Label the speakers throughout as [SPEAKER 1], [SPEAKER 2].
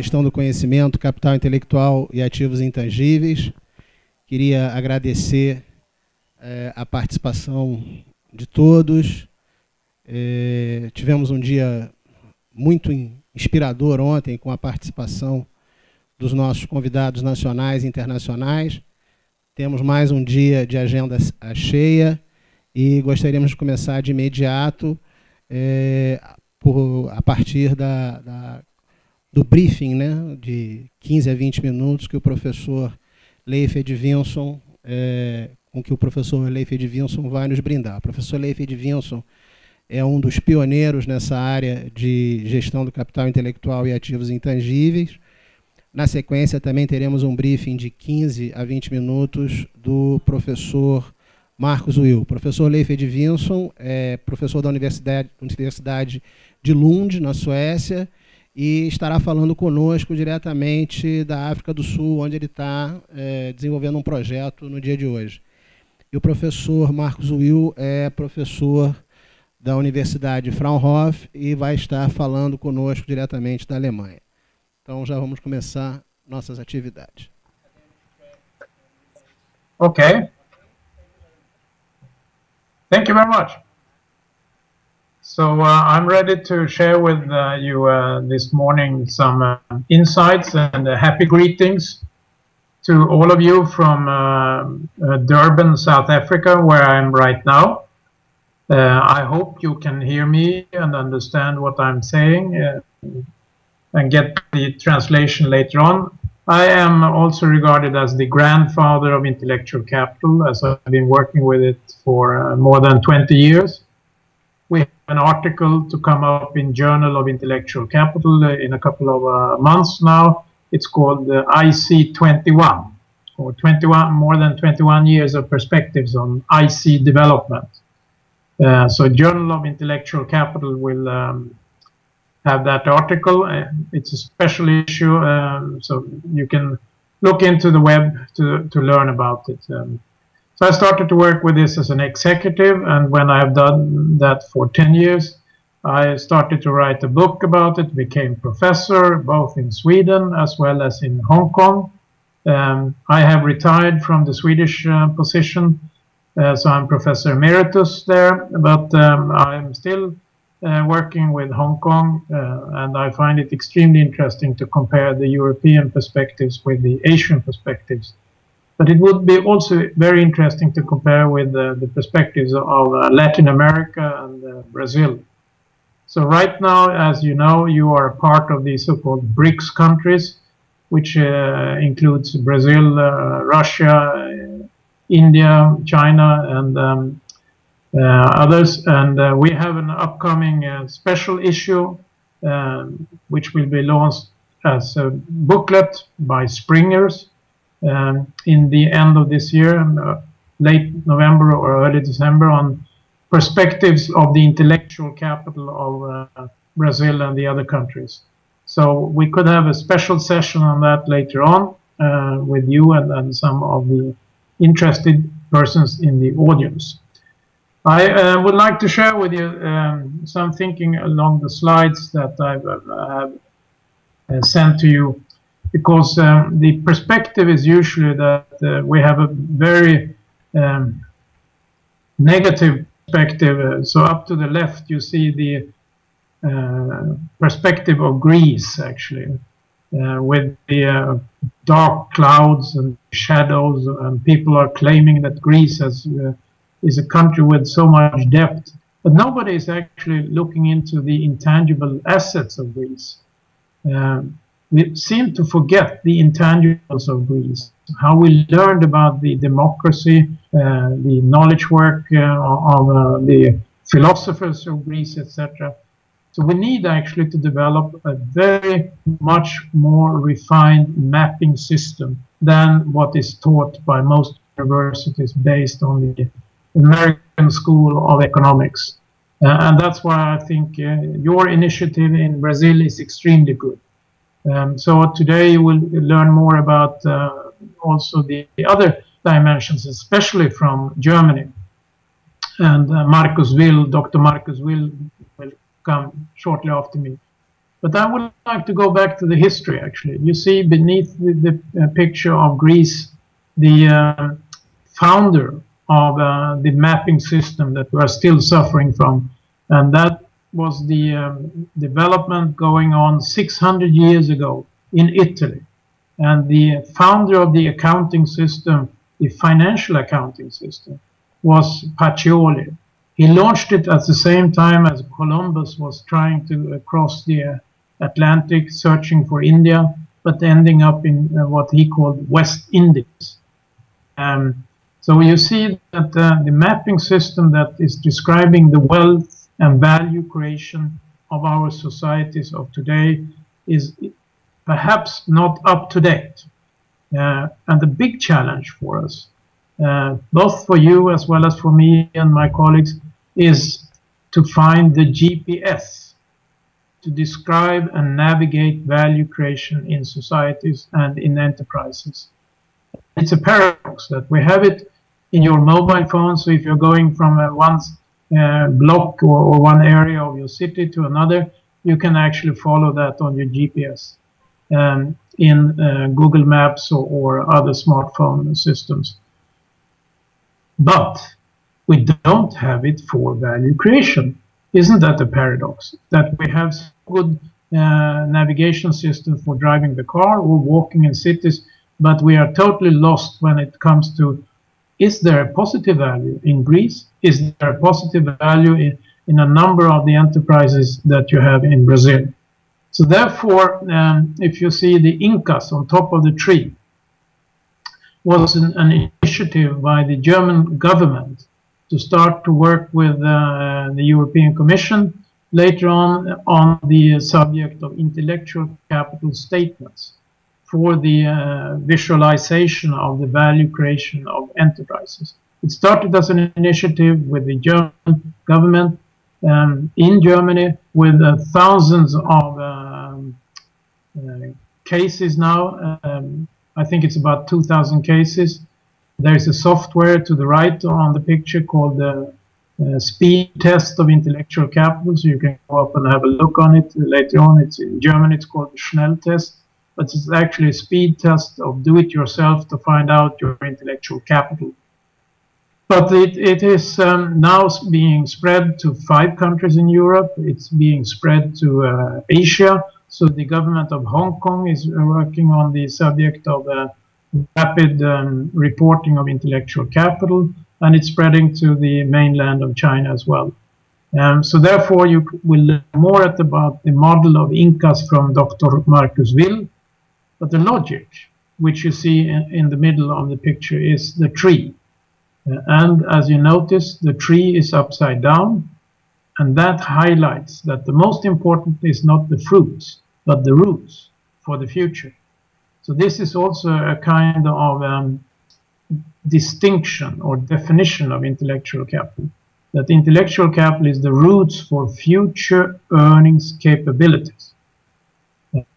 [SPEAKER 1] Gestão do Conhecimento, Capital Intelectual e Ativos Intangíveis. Queria agradecer a participação de todos. Tivemos um dia muito inspirador ontem com a participação dos nossos convidados nacionais e internacionais. Temos mais um dia de agenda cheia e gostaríamos de começar de imediato a partir do briefing, né, de 15 a 20 minutos que o professor Leif Edvinsson, vai nos brindar. O professor Leif Edvinsson é um dos pioneiros nessa área de gestão do capital intelectual e ativos intangíveis. Na sequência, também teremos um briefing de 15 a 20 minutos do professor Marcos Will. O professor Leif Edvinsson é professor da Universidade de Lund, na Suécia, e estará falando conosco diretamente da África do Sul, onde ele está desenvolvendo um projeto no dia de hoje. E o professor Marcos Will é professor da Universidade Fraunhofer e vai estar falando conosco diretamente da Alemanha. Então, já vamos começar nossas atividades.
[SPEAKER 2] Okay. Thank you very much. So I'm ready to share with you this morning some insights and happy greetings to all of you from Durban, South Africa, where I'm right now. I hope you can hear me and understand what I'm saying and get the translation later on. I am also regarded as the grandfather of intellectual capital, as I've been working with it for more than 20 years. We have an article to come up in Journal of Intellectual Capital in a couple of months now. It's called IC21, or more than 21 years of perspectives on IC development. So Journal of Intellectual Capital will have that article. It's a special issue, so you can look into the web to learn about it. So I started to work with this as an executive, and when I have done that for 10 years, I started to write a book about it, became professor, both in Sweden as well as in Hong Kong. I have retired from the Swedish position, so I'm Professor Emeritus there, but I'm still working with Hong Kong, and I find it extremely interesting to compare the European perspectives with the Asian perspectives. But it would be also very interesting to compare with the perspectives of Latin America and Brazil. So right now, as you know, you are a part of the so-called BRICS countries, which includes Brazil, Russia, India, China, and others. And we have an upcoming special issue, which will be launched as a booklet by Springers in the end of this year, late November or early December, on perspectives of the intellectual capital of Brazil and the other countries. So we could have a special session on that later on with you and some of the interested persons in the audience. I would like to share with you some thinking along the slides that I've sent to you, because the perspective is usually that we have a very negative perspective. So up to the left you see the perspective of Greece, actually, with the dark clouds and shadows, and people are claiming that Greece is a country with so much debt. But nobody is actually looking into the intangible assets of Greece. We seem to forget the intangibles of Greece, how we learned about the democracy, the knowledge work of the philosophers of Greece, etc. So we need actually to develop a very much more refined mapping system than what is taught by most universities based on the American School of Economics. And that's why I think your initiative in Brazil is extremely good. So today you will learn more about also the other dimensions, especially from Germany. And Dr. Marcus Will come shortly after me. But I would like to go back to the history, actually. You see beneath the picture of Greece, the founder of the mapping system that we are still suffering from. And that was the development going on 600 years ago in Italy. And the founder of the accounting system, the financial accounting system, was Pacioli. He launched it at the same time as Columbus was trying to cross the Atlantic, searching for India, but ending up in what he called West Indies. So you see that the mapping system that is describing the wealth and value creation of our societies of today is perhaps not up to date. And the big challenge for us, both for you as well as for me and my colleagues, is to find the GPS to describe and navigate value creation in societies and in enterprises. It's a paradox that we have it in your mobile phone, so if you're going from one block or one area of your city to another, you can actually follow that on your GPS in Google Maps or other smartphone systems. But we don't have it for value creation. Isn't that a paradox? That we have good navigation system for driving the car or walking in cities, but we are totally lost when it comes to, is there a positive value in Greece? Is there a positive value in a number of the enterprises that you have in Brazil? So therefore, if you see the Incas on top of the tree, was an initiative by the German government to start to work with the European Commission later on the subject of intellectual capital statements for the visualization of the value creation of enterprises. It started as an initiative with the German government in Germany with thousands of cases now. I think it's about 2,000 cases. There is a software to the right on the picture called the speed test of intellectual capital, so you can go up and have a look on it later on. It's in German, it's called the Schnell test, but it's actually a speed test of do-it-yourself to find out your intellectual capital. But it is now being spread to 5 countries in Europe. It's being spread to Asia. So the government of Hong Kong is working on the subject of rapid reporting of intellectual capital, and it's spreading to the mainland of China as well. So therefore, you will learn more about the model of Incas from Dr. Marcus Will, but the logic, which you see in the middle of the picture, is the tree. And as you notice, the tree is upside down, and that highlights that the most important is not the fruits, but the roots for the future. So this is also a kind of distinction or definition of intellectual capital, that intellectual capital is the roots for future earnings capabilities.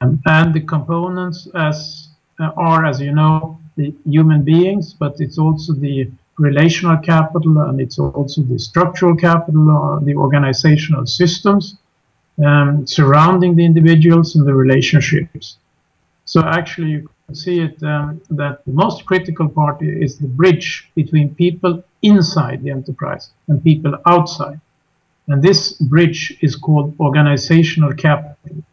[SPEAKER 2] And the components are, as you know, the human beings, but it's also the relational capital, and it's also the structural capital, or the organizational systems surrounding the individuals and the relationships. So actually you can see it that the most critical part is the bridge between people inside the enterprise and people outside. And this bridge is called organizational capital.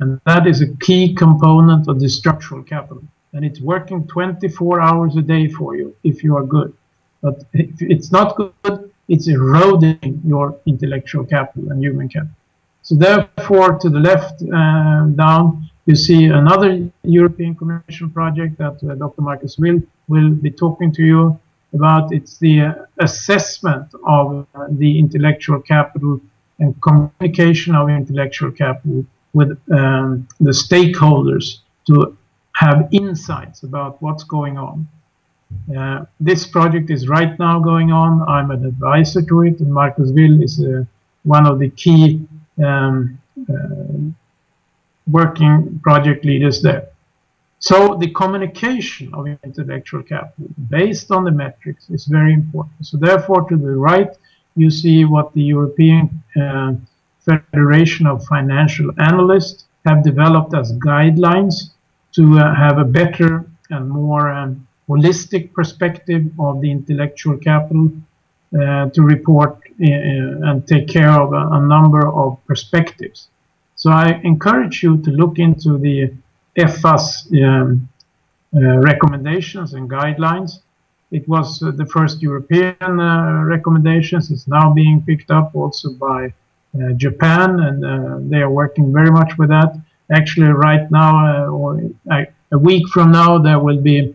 [SPEAKER 2] And that is a key component of the structural capital. And it's working 24 hours a day for you if you are good. But if it's not good, it's eroding your intellectual capital and human capital. So therefore, to the left down, you see another European Commission project that Dr. Marcus will be talking to you about. It's the assessment of the intellectual capital and communication of intellectual capital with the stakeholders to have insights about what's going on. This project is right now going on. I'm an advisor to it, and Marcus Will is one of the key working project leaders there. So the communication of intellectual capital based on the metrics is very important. So therefore, to the right, you see what the European Federation of Financial Analysts have developed as guidelines to have a better and more holistic perspective of the intellectual capital to report and take care of a number of perspectives. So I encourage you to look into the EFA's recommendations and guidelines. It was the first European recommendations. It's now being picked up also by Japan, and they are working very much with that. Actually, right now, or a week from now, there will be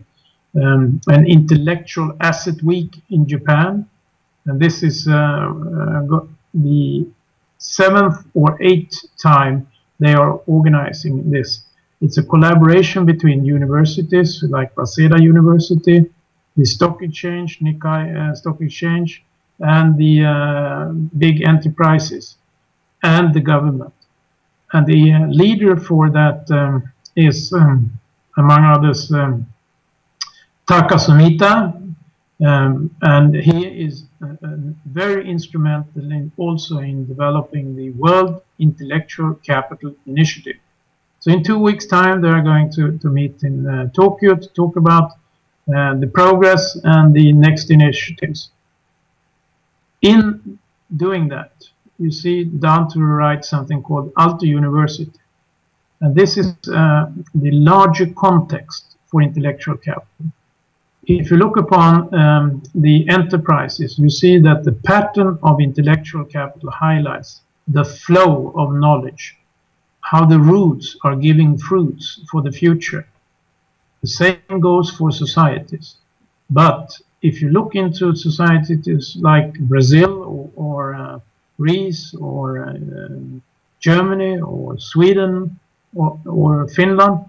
[SPEAKER 2] an intellectual asset week in Japan, and this is the 7th or 8th time they are organizing this. It's a collaboration between universities like Waseda University, the stock exchange, Nikkei stock exchange, and the big enterprises and the government. And the leader for that is, among others, Taka Sumita, and he is very instrumental also in developing the World Intellectual Capital Initiative. So in 2 weeks' time, they are going to meet in Tokyo to talk about the progress and the next initiatives. In doing that, you see down to the right something called Aalto University. And this is the larger context for intellectual capital. If you look upon the enterprises, you see that the pattern of intellectual capital highlights the flow of knowledge, how the roots are giving fruits for the future. The same goes for societies. But if you look into societies like Brazil or Greece or Germany or Sweden or Finland,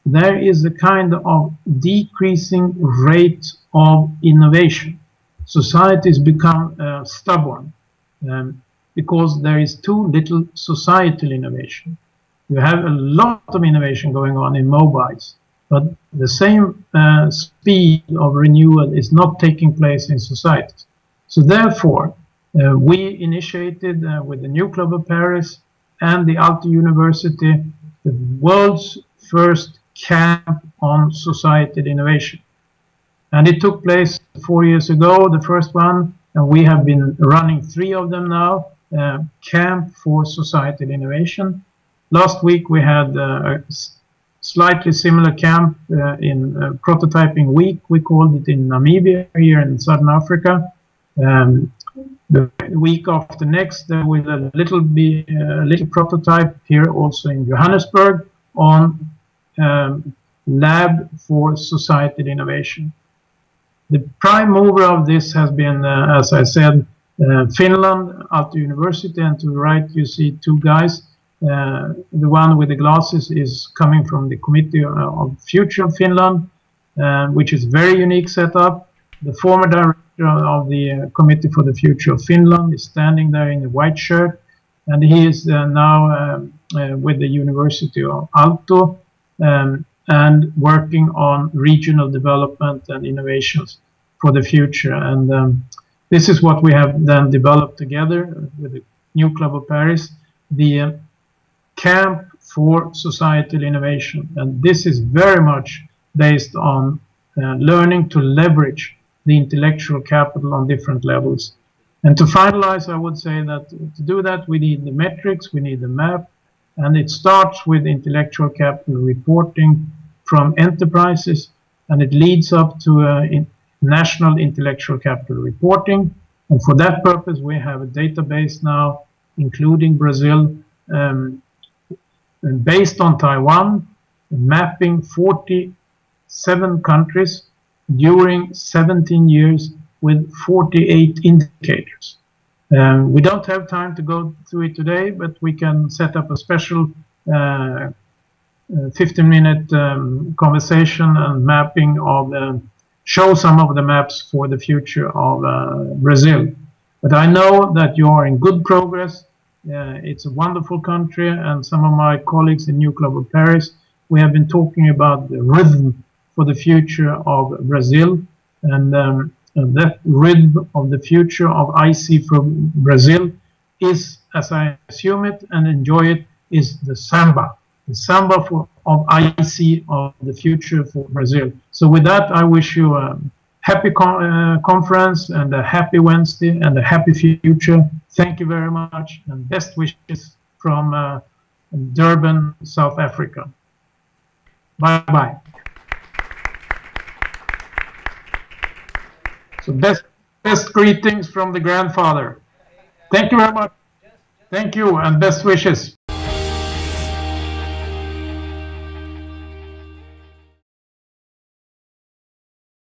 [SPEAKER 2] there is a kind of decreasing rate of innovation. Societies become stubborn because there is too little societal innovation. You have a lot of innovation going on in mobiles, but the same speed of renewal is not taking place in societies. So therefore, we initiated with the New Club of Paris and the Aalto University the world's first camp on societal innovation. And it took place 4 years ago, the first one, and we have been running 3 of them now, Camp for Societal Innovation. Last week we had a slightly similar camp in Prototyping Week, we called it in Namibia, here in Southern Africa. The week after next, there will a little prototype here also in Johannesburg on Lab for Societal Innovation. The prime mover of this has been, as I said, Finland, Aalto University, and to the right you see 2 guys. The one with the glasses is coming from the Committee of Future of Finland, which is very unique setup. The former director of the Committee for the Future of Finland is standing there in a white shirt, and he is now with the University of Aalto and working on regional development and innovations for the future. And this is what we have then developed together with the New Club of Paris, the Camp for Societal Innovation. And this is very much based on learning to leverage the intellectual capital on different levels. And to finalize, I would say that to do that, we need the metrics, we need the map, and it starts with intellectual capital reporting from enterprises, and it leads up to national intellectual capital reporting. And for that purpose, we have a database now, including Brazil, and based on Taiwan, mapping 47 countries during 17 years with 48 indicators. We don't have time to go through it today, but we can set up a special 15-minute conversation and mapping of show some of the maps for the future of Brazil. But I know that you are in good progress. It's a wonderful country, and some of my colleagues in New Club of Paris, we have been talking about the rhythm for the future of Brazil, and that rhythm of the future of IC from Brazil is, as I assume it and enjoy it, is the samba. the samba of IC of the future for Brazil. So with that, I wish you a happy conference and a happy Wednesday and a happy future. Thank you very much, and best wishes from Durban, South Africa. Bye-bye. So best greetings from the grandfather. Thank you very much. Thank you, and best wishes.